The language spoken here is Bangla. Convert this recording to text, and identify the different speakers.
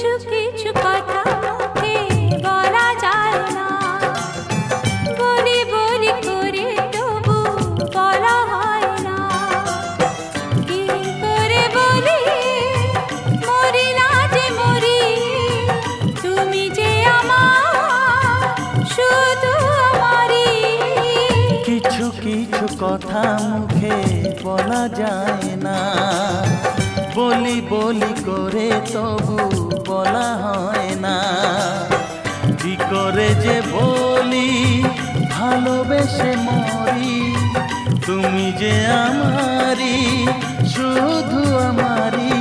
Speaker 1: কিছু কিছু কথা মুখে বলা যায় না, বলি বলি করে তবু বলা হয় না। কি করে বলি মরি না যে মরি, তুমি যে আমার শুধু আমারই।
Speaker 2: কিছু কিছু কথা মুখে বলা যায় না, বলি বলি করে তবু বলা হয় না। কি করে যে বলি ভালোবেসে মরি, তুমি যে আমারই শুধু আমারই।